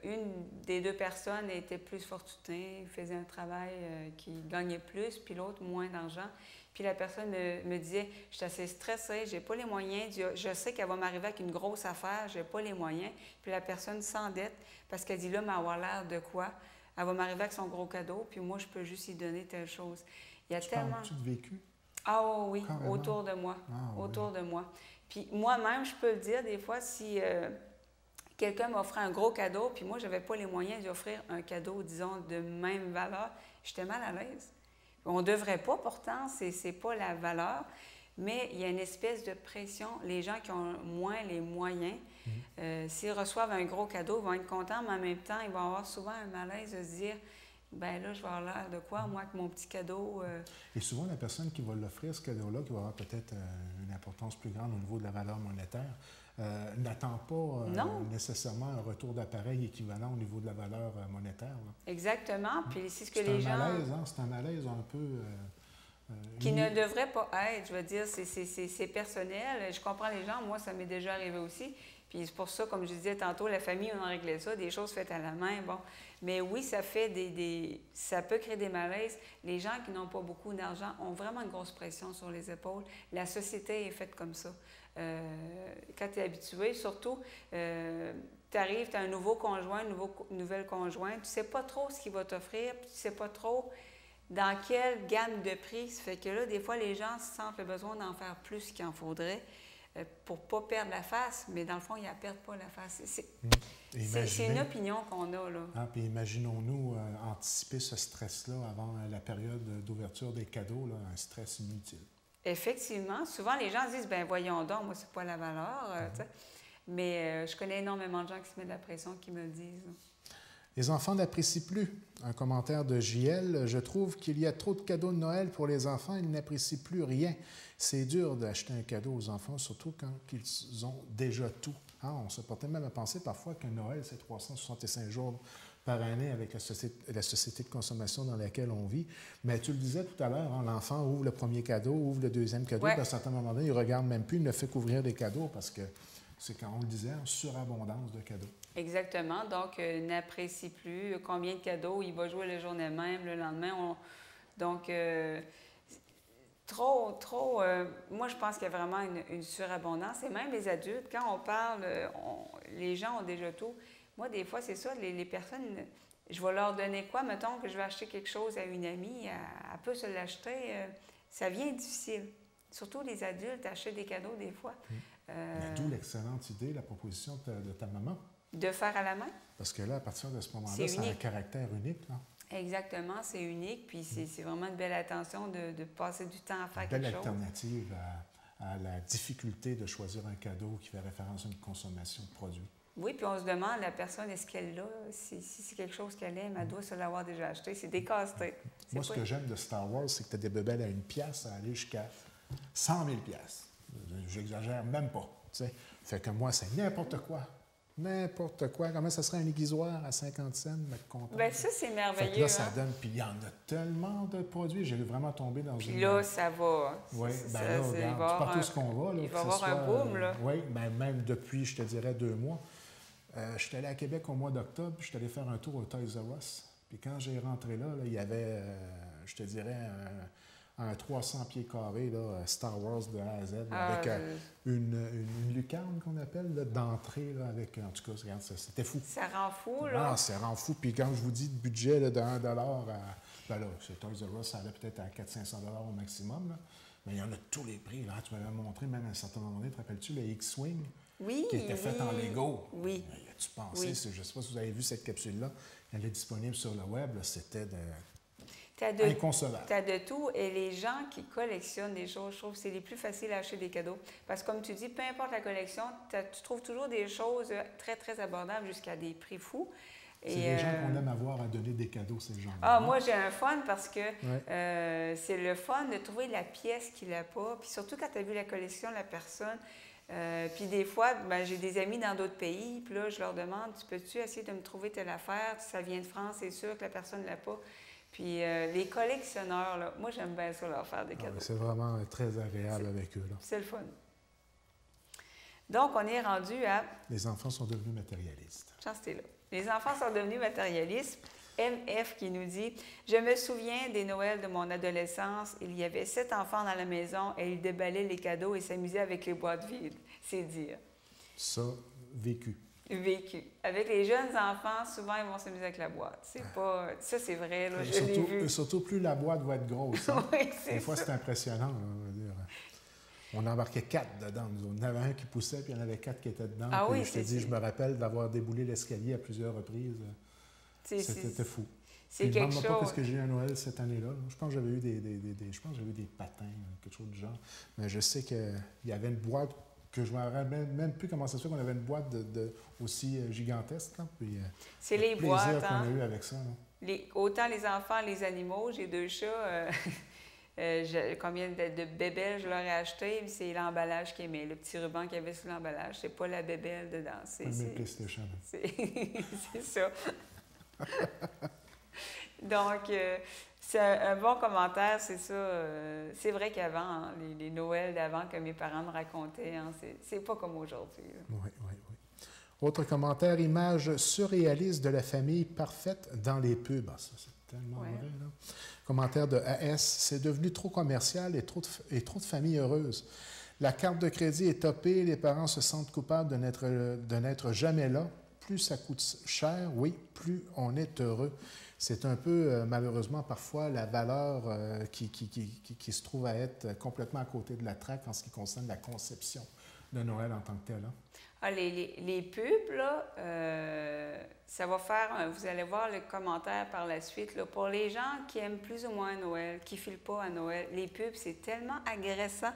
[SPEAKER 2] une des deux personnes était plus fortunée, faisait un travail qui gagnait plus, puis l'autre moins d'argent. Puis la personne me disait, je suis assez stressée, j'ai pas les moyens, je sais qu'elle va m'arriver avec une grosse affaire, j'ai pas les moyens. Puis la personne s'endette parce qu'elle dit, là, mais avoir l'air de quoi? Elle va m'arriver avec son gros cadeau, puis moi, je peux juste y donner telle chose. Il y a tellement...
[SPEAKER 1] Parles-tu de vécu?
[SPEAKER 2] Ah oh, oui,
[SPEAKER 1] carrément?
[SPEAKER 2] autour de moi, autour
[SPEAKER 1] oui.
[SPEAKER 2] de moi. Puis moi-même, je peux le dire, des fois, si quelqu'un m'offrait un gros cadeau, puis moi, je n'avais pas les moyens d'offrir un cadeau, disons, de même valeur, j'étais mal à l'aise. On ne devrait pas, pourtant, c'est pas la valeur, mais il y a une espèce de pression. Les gens qui ont moins les moyens, s'ils reçoivent un gros cadeau, ils vont être contents, mais en même temps, ils vont avoir souvent un malaise de se dire, ben là, je vais avoir l'air de quoi, moi, avec mon petit cadeau?
[SPEAKER 1] Et souvent, la personne qui va l'offrir, ce cadeau-là, qui va avoir peut-être une importance plus grande au niveau de la valeur monétaire, n'attend pas nécessairement un retour d'appareil équivalent au niveau de la valeur monétaire. Là.
[SPEAKER 2] Exactement. Puis c'est ce que les gens...
[SPEAKER 1] Malaise, hein? C'est un malaise un peu...
[SPEAKER 2] qui ne devrait pas être. Je veux dire, c'est personnel. Je comprends les gens. Moi, ça m'est déjà arrivé aussi. Puis c'est pour ça, comme je disais tantôt, la famille, on en réglait ça, des choses faites à la main. Bon. Mais oui, ça fait ça peut créer des malaises. Les gens qui n'ont pas beaucoup d'argent ont vraiment une grosse pression sur les épaules. La société est faite comme ça. Quand tu es habitué, surtout, tu arrives, tu as un nouveau conjoint, une nouvelle conjointe, tu ne sais pas trop ce qu'il va t'offrir, puis tu ne sais pas trop dans quelle gamme de prix. Ça fait que là, des fois, les gens sentent le besoin d'en faire plus qu'il en faudrait pour ne pas perdre la face, mais dans le fond, ils ne perdent pas la face. C'est une opinion qu'on a, là.
[SPEAKER 1] Ah, puis imaginons-nous anticiper ce stress-là avant la période d'ouverture des cadeaux, là, un stress inutile.
[SPEAKER 2] Effectivement. Souvent, les gens disent, ben voyons donc, moi, c'est pas la valeur. Mais je connais énormément de gens qui se mettent de la pression, qui me le disent.
[SPEAKER 1] Les enfants n'apprécient plus. Un commentaire de JL. Je trouve qu'il y a trop de cadeaux de Noël pour les enfants. Ils n'apprécient plus rien. C'est dur d'acheter un cadeau aux enfants, surtout quand ils ont déjà tout. Hein? On se portait même à penser parfois qu'un Noël, c'est 365 jours par année avec la société de consommation dans laquelle on vit. Mais tu le disais tout à l'heure, hein, l'enfant ouvre le premier cadeau, ouvre le deuxième cadeau, puis à un certain moment donné, il ne regarde même plus, il ne fait qu'ouvrir des cadeaux parce que c'est, quand on le disait, en surabondance de cadeaux.
[SPEAKER 2] Exactement. Donc, n'apprécie plus combien de cadeaux il va jouer le jour même, le lendemain. Donc, moi, je pense qu'il y a vraiment une surabondance. Et même les adultes, quand on parle, les gens ont déjà tout. Moi, des fois, c'est ça, les personnes, je vais leur donner quoi? Mettons que je vais acheter quelque chose à une amie, elle peut se l'acheter. Ça vient difficile. Surtout les adultes achètent des cadeaux des fois.
[SPEAKER 1] D'où l'excellente idée, la proposition de ta maman.
[SPEAKER 2] De faire à la main?
[SPEAKER 1] Parce que là, à partir de ce moment-là, ça a un caractère unique. Là.
[SPEAKER 2] Exactement, c'est unique. Puis c'est vraiment une belle attention de passer du temps à faire quelque chose.
[SPEAKER 1] Une belle alternative à la difficulté de choisir un cadeau qui fait référence à une consommation de produits.
[SPEAKER 2] Oui, puis on se demande, la personne, est-ce qu'elle l'a? Si c'est quelque chose qu'elle aime, elle doit se l'avoir déjà acheté. C'est des casse-têtes.
[SPEAKER 1] Moi, ce que j'aime de Star Wars, c'est que tu as des bebelles à 1$ à aller jusqu'à 100 000$. J'exagère même pas. T'sais. Fait que moi, c'est n'importe quoi. N'importe quoi. Comment ça serait un aiguisoir à 50 cents, mettre content?
[SPEAKER 2] Bien, ça, c'est merveilleux.
[SPEAKER 1] Fait que là, ça donne. Puis il y en a tellement de produits. J'ai vraiment tombé dans
[SPEAKER 2] puis là, ça va.
[SPEAKER 1] Oui, bien là, regarde, partout ce qu'on va. Là,
[SPEAKER 2] il va y avoir un boom, là.
[SPEAKER 1] Oui, ben, même depuis, je te dirais, 2 mois. Je suis allé à Québec au mois d'octobre, puis je suis allé faire un tour au Toys R Us. Puis quand j'ai rentré là, il y avait, je te dirais, un 300 pieds carrés, là, Star Wars de A à Z, avec une lucarne qu'on appelle d'entrée, avec, en tout cas, regarde, c'était fou.
[SPEAKER 2] Ça rend fou, là.
[SPEAKER 1] Ah, ça rend fou. Puis quand je vous dis de budget là, de 1 $, ben là, chez Toys R Us, ça allait peut-être à 400-500 $ au maximum, là. Mais il y en a tous les prix. Là. Tu m'avais montré même à un certain moment donné, te rappelles-tu, le X-Wing?
[SPEAKER 2] Oui,
[SPEAKER 1] qui était fait en Lego.
[SPEAKER 2] Oui.
[SPEAKER 1] As-tu pensé?
[SPEAKER 2] Oui.
[SPEAKER 1] Je ne sais pas si vous avez vu cette capsule-là. Elle est disponible sur le web. C'était de... inconcevable.
[SPEAKER 2] Tu as de tout. Et les gens qui collectionnent des choses, je trouve que c'est les plus faciles à acheter des cadeaux. Parce que comme tu dis, peu importe la collection, tu trouves toujours des choses très, très abordables jusqu'à des prix fous.
[SPEAKER 1] C'est les gens qu'on aime avoir à donner des cadeaux, ces gens-là.
[SPEAKER 2] Ah, moi, j'ai un fun parce que c'est le fun de trouver la pièce qu'il n'a pas. Puis surtout quand tu as vu la collection de la personne. Puis des fois, ben, j'ai des amis dans d'autres pays. Puis là, je leur demande, tu peux-tu essayer de me trouver telle affaire? Ça vient de France, c'est sûr que la personne ne l'a pas. Puis les collectionneurs, là, moi, j'aime bien ça leur faire des cadeaux.
[SPEAKER 1] C'est vraiment très agréable avec eux.
[SPEAKER 2] C'est le fun. Donc, on est rendu à...
[SPEAKER 1] Les enfants sont devenus matérialistes.
[SPEAKER 2] Chance, t'es là. Les enfants sont devenus matérialistes. MF qui nous dit « Je me souviens des Noëls de mon adolescence. Il y avait 7 enfants dans la maison et ils déballaient les cadeaux et s'amusaient avec les boîtes vides. » C'est dire.
[SPEAKER 1] Ça, vécu.
[SPEAKER 2] Vécu. Avec les jeunes enfants, souvent, ils vont s'amuser avec la boîte. C'est pas... Ça, c'est vrai, là, je l'ai vu.
[SPEAKER 1] Surtout, plus la boîte va être grosse. Hein?
[SPEAKER 2] Oui,
[SPEAKER 1] des fois, c'est impressionnant. Là, on va dire. On embarquait 4 dedans. On en avait un qui poussait, puis il y en avait 4 qui étaient dedans.
[SPEAKER 2] Ah oui,
[SPEAKER 1] je te dis, je me rappelle d'avoir déboulé l'escalier à plusieurs reprises. C'était fou.
[SPEAKER 2] C'est quelque chose.
[SPEAKER 1] Je ne me pas ce que j'ai eu à Noël cette année-là. Je pense que j'avais eu des patins, quelque chose du genre. Mais je sais qu'il y avait une boîte que je ne me rappelle même plus comment ça se fait qu'on avait une boîte aussi gigantesque. Là. Puis,
[SPEAKER 2] c'est les boîtes.
[SPEAKER 1] qu'on a eu avec ça.
[SPEAKER 2] Autant les enfants, les animaux. J'ai 2 chats. Combien de bébelles je leur ai acheté, c'est l'emballage qui est mis, le petit ruban qu'il y avait sur l'emballage. C'est pas la bébelle dedans. C'est
[SPEAKER 1] PlayStation.
[SPEAKER 2] C'est ça. Donc, c'est un bon commentaire, c'est ça. C'est vrai qu'avant, hein, les Noëls d'avant que mes parents me racontaient, hein, c'est pas comme aujourd'hui.
[SPEAKER 1] Oui. Autre commentaire, image surréaliste de la famille parfaite dans les pubs. Ah, ça, c'est tellement vrai, là. Commentaire de AS, c'est devenu trop commercial et trop de familles heureuses. La carte de crédit est topée, les parents se sentent coupables de n'être jamais là. Plus ça coûte cher, oui, plus on est heureux. C'est un peu, malheureusement, parfois, la valeur qui se trouve à être complètement à côté de la traque en ce qui concerne la conception de Noël en tant que tel. Hein.
[SPEAKER 2] Ah, les pubs, là, ça va faire, vous allez voir le commentaire par la suite, là, pour les gens qui aiment plus ou moins Noël, qui ne filent pas à Noël, les pubs, c'est tellement agressant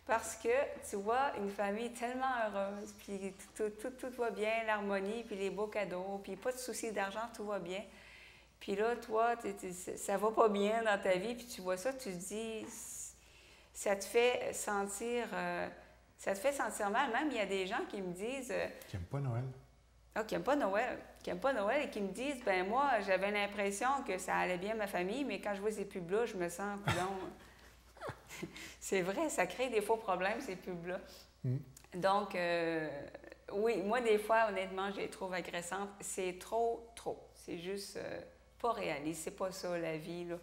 [SPEAKER 2] parce que, tu vois, une famille tellement heureuse, puis tout va bien, l'harmonie, puis les beaux cadeaux, puis pas de soucis d'argent, tout va bien. Puis là, toi, ça va pas bien dans ta vie, puis tu vois ça, tu te dis, ça te fait sentir... ça te fait sentir mal. Même, il y a des gens qui me disent...
[SPEAKER 1] qui n'aiment pas Noël.
[SPEAKER 2] Ah, qui n'aiment pas Noël. Qui n'aiment pas Noël et qui me disent, ben moi, j'avais l'impression que ça allait bien ma famille, mais quand je vois ces pubs-là, je me sens, coudonc. C'est vrai, ça crée des faux problèmes, ces pubs-là. Donc, oui, moi, des fois, honnêtement, je les trouve agressantes. C'est trop. C'est juste pas réaliste. C'est pas ça, la vie, là.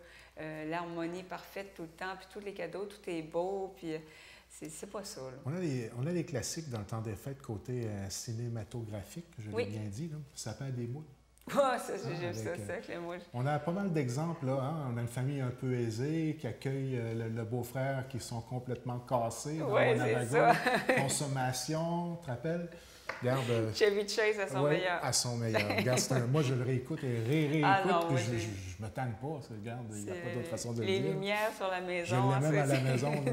[SPEAKER 2] L'harmonie parfaite tout le temps, puis tous les cadeaux, tout est beau, puis... C'est pas ça. Là.
[SPEAKER 1] On a les classiques dans le temps des fêtes côté cinématographique, je l'ai bien dit. Là. Ça s'appelle des moules.
[SPEAKER 2] Ah, ça, j'ai juste ça, les moules.
[SPEAKER 1] On a pas mal d'exemples. Là, hein? On a une famille un peu aisée qui accueille le beau-frère qui sont complètement cassés.
[SPEAKER 2] Oui, c'est ça.
[SPEAKER 1] Consommation, tu te rappelles? Regarde,
[SPEAKER 2] Chevy Chase à son meilleur.
[SPEAKER 1] À son meilleur. Regarde, moi, je le réécoute et réécoute.
[SPEAKER 2] Non,
[SPEAKER 1] je me tanne pas. Regarde, il n'y a pas d'autre façon de le dire.
[SPEAKER 2] Les lumières sur la maison.
[SPEAKER 1] Je l'ai même à la maison. Là,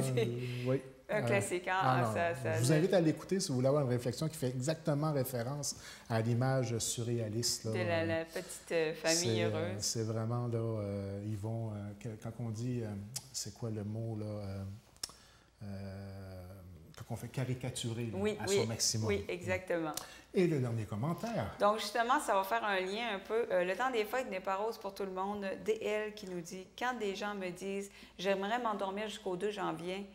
[SPEAKER 1] oui.
[SPEAKER 2] Un classique.
[SPEAKER 1] Je vous invite à l'écouter si vous voulez avoir une réflexion qui fait exactement référence à l'image surréaliste. Là,
[SPEAKER 2] de la petite famille heureuse.
[SPEAKER 1] C'est vraiment, là, ils vont, quand on dit, c'est quoi le mot, là, quand on fait caricaturer là, à son maximum.
[SPEAKER 2] Oui, exactement.
[SPEAKER 1] Et le dernier commentaire.
[SPEAKER 2] Donc, justement, ça va faire un lien un peu. Le temps des fêtes n'est pas rose pour tout le monde. DL qui nous dit, quand des gens me disent, j'aimerais m'endormir jusqu'au 2 janvier,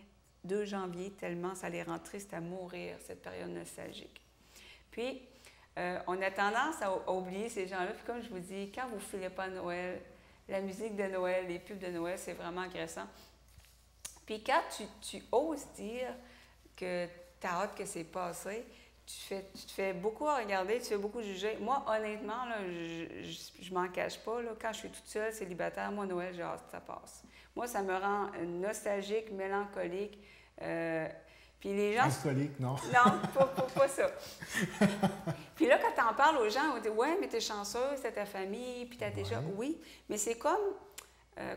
[SPEAKER 2] tellement ça les rend tristes à mourir, cette période nostalgique. Puis, on a tendance à oublier ces gens-là. Puis comme je vous dis, quand vous ne filez pas Noël, la musique de Noël, les pubs de Noël, c'est vraiment agressant. Puis quand tu oses dire que tu as hâte que c'est passé, tu te fais beaucoup regarder, tu fais beaucoup juger. Moi, honnêtement, là, je m'en cache pas. Là, quand je suis toute seule, célibataire, moi, Noël, j'ai hâte que ça passe. Moi, ça me rend nostalgique, mélancolique. Puis les gens...
[SPEAKER 1] Alcoolique, non?
[SPEAKER 2] Non, pas ça. Puis là, quand tu en parles aux gens, on dit « Ouais, mais t'es chanceuse, t'as ta famille, puis t'as déjà... » Oui, mais c'est comme...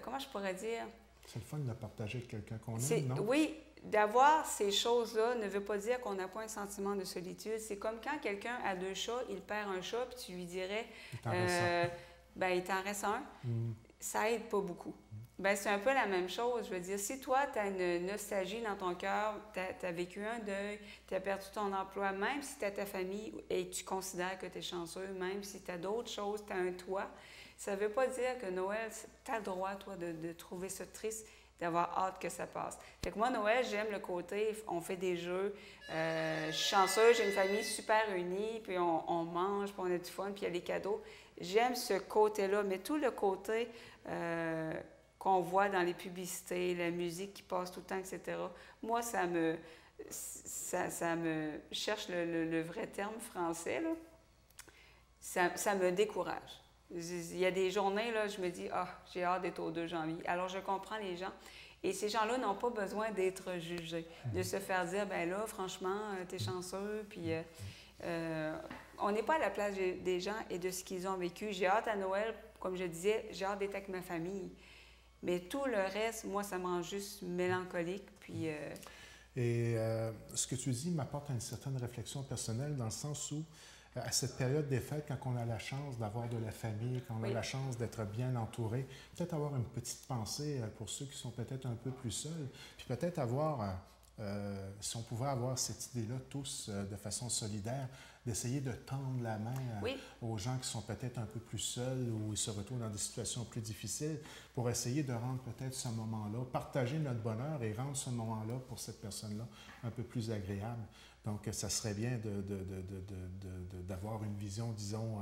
[SPEAKER 2] comment je pourrais dire?
[SPEAKER 1] C'est le fun de partager avec quelqu'un qu'on aime, non?
[SPEAKER 2] Oui, d'avoir ces choses-là ne veut pas dire qu'on n'a pas un sentiment de solitude. C'est comme quand quelqu'un a 2 chats, il perd un chat, puis tu lui dirais,
[SPEAKER 1] Il t'en reste un.
[SPEAKER 2] il t'en reste un. Ça aide pas beaucoup. Ben, c'est un peu la même chose. Je veux dire, si toi, tu as une nostalgie dans ton cœur, tu as vécu un deuil, tu as perdu ton emploi, même si tu as ta famille et tu considères que tu es chanceux, même si tu as d'autres choses, tu as un toit, ça ne veut pas dire que Noël, tu as le droit, toi, de trouver ça triste, d'avoir hâte que ça passe. Fait que moi, Noël, j'aime le côté, on fait des jeux, je suis chanceuse, j'ai une famille super unie, puis on mange, puis on a du fun, puis il y a les cadeaux. J'aime ce côté-là, mais tout le côté qu'on voit dans les publicités, la musique qui passe tout le temps, etc., moi, ça me je cherche le vrai terme français, là. Ça me décourage. Il y a des journées, là, je me dis, j'ai hâte d'être au 2 janvier. Alors, je comprends les gens. Et ces gens-là n'ont pas besoin d'être jugés, de se faire dire, ben là, franchement, t'es chanceux, puis on n'est pas à la place des gens et de ce qu'ils ont vécu. J'ai hâte à Noël, comme je disais, j'ai hâte d'être avec ma famille. Mais tout le reste, moi, ça me rend juste mélancolique, puis...
[SPEAKER 1] Et ce que tu dis m'apporte une certaine réflexion personnelle dans le sens où, à cette période des fêtes, quand on a la chance d'avoir de la famille, quand on a la chance d'être bien entouré, peut-être avoir une petite pensée pour ceux qui sont peut-être un peu plus seuls, puis peut-être avoir, si on pouvait avoir cette idée-là tous de façon solidaire, d'essayer de tendre la main aux gens qui sont peut-être un peu plus seuls ou ils se retrouvent dans des situations plus difficiles pour essayer de rendre peut-être ce moment-là, partager notre bonheur et rendre ce moment-là pour cette personne-là un peu plus agréable. Donc, ça serait bien d'avoir une vision, disons,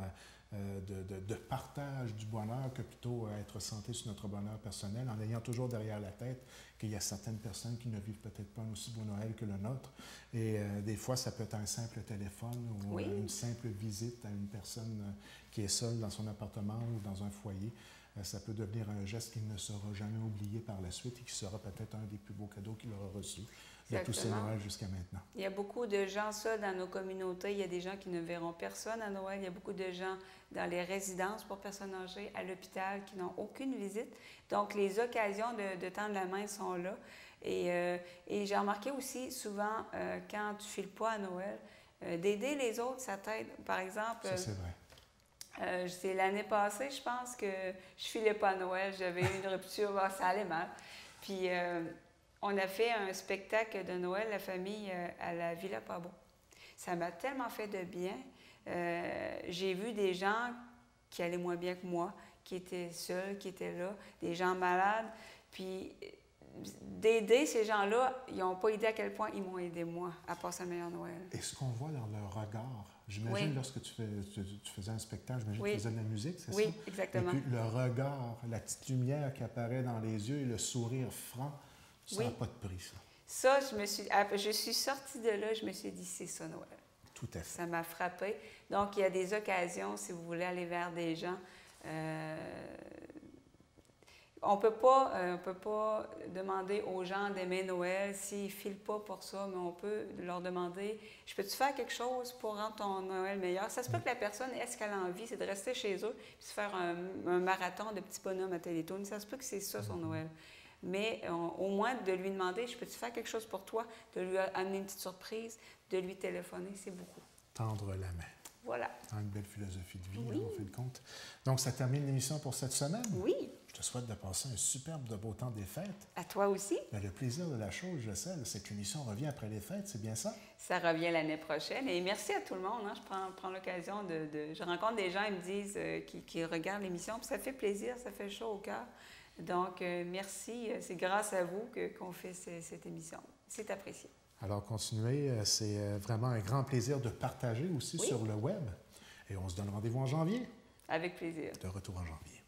[SPEAKER 1] de partage du bonheur que plutôt être centré sur notre bonheur personnel en ayant toujours derrière la tête qu'il y a certaines personnes qui ne vivent peut-être pas un aussi beau Noël que le nôtre. Et des fois, ça peut être un simple téléphone ou une simple visite à une personne qui est seule dans son appartement ou dans un foyer. Ça peut devenir un geste qui ne sera jamais oublié par la suite et qui sera peut-être un des plus beaux cadeaux qu'il aura reçus de tous ces Noëls jusqu'à maintenant.
[SPEAKER 2] Il y a beaucoup de gens seuls dans nos communautés. Il y a des gens qui ne verront personne à Noël. Il y a beaucoup de gens dans les résidences pour personnes âgées, à l'hôpital, qui n'ont aucune visite. Donc, les occasions de tendre la main sont là. Et j'ai remarqué aussi souvent, quand tu ne files pas à Noël, d'aider les autres, ça t'aide. Par exemple...
[SPEAKER 1] Ça, c'est vrai.
[SPEAKER 2] C'est l'année passée, je pense que je filais pas à Noël. J'avais eu une rupture, ça allait mal. Puis... on a fait un spectacle de Noël, la famille, à la Villa Pabot. Ça m'a tellement fait de bien. J'ai vu des gens qui allaient moins bien que moi, qui étaient seuls, qui étaient là, des gens malades. Puis d'aider ces gens-là, ils n'ont pas idée à quel point ils m'ont aidé, moi, à passer un meilleur Noël.
[SPEAKER 1] Et ce qu'on voit dans leur regard, j'imagine lorsque tu faisais un spectacle, j'imagine que tu faisais de la musique, c'est ça?
[SPEAKER 2] Oui, exactement.
[SPEAKER 1] Et puis le regard, la petite lumière qui apparaît dans les yeux et le sourire franc, ça n'a pas de prix, ça.
[SPEAKER 2] Ça, je suis sortie de là, je me suis dit, c'est ça, Noël.
[SPEAKER 1] Tout à fait.
[SPEAKER 2] Ça m'a frappée. Donc, il y a des occasions, si vous voulez aller vers des gens. On peut pas demander aux gens d'aimer Noël s'ils ne filent pas pour ça, mais on peut leur demander, je peux-tu faire quelque chose pour rendre ton Noël meilleur? Ça se peut que la personne, est-ce qu'elle a envie, c'est de rester chez eux et se faire un marathon de petits bonhommes à Télétoon. Ça se peut que c'est ça, son Noël. Mais au moins de lui demander, je peux-tu faire quelque chose pour toi, de lui amener une petite surprise, de lui téléphoner, c'est beaucoup.
[SPEAKER 1] Tendre la main.
[SPEAKER 2] Voilà.
[SPEAKER 1] Une belle philosophie de vie, on fait le compte. Donc, ça termine l'émission pour cette semaine.
[SPEAKER 2] Oui.
[SPEAKER 1] Je te souhaite de passer un superbe de beau temps des fêtes.
[SPEAKER 2] À toi aussi.
[SPEAKER 1] Mais le plaisir de la chose, je sais, c'est que l'émission revient après les fêtes, c'est bien ça?
[SPEAKER 2] Ça revient l'année prochaine. Et merci à tout le monde. Hein. Je prends l'occasion Je rencontre des gens, ils me disent, qui regardent l'émission, puis ça fait plaisir, ça fait chaud au cœur. Donc, merci. C'est grâce à vous qu'on fait cette émission. C'est apprécié.
[SPEAKER 1] Alors, continuez. C'est vraiment un grand plaisir de partager aussi sur le web. Et on se donne rendez-vous en janvier.
[SPEAKER 2] Avec plaisir.
[SPEAKER 1] De retour en janvier.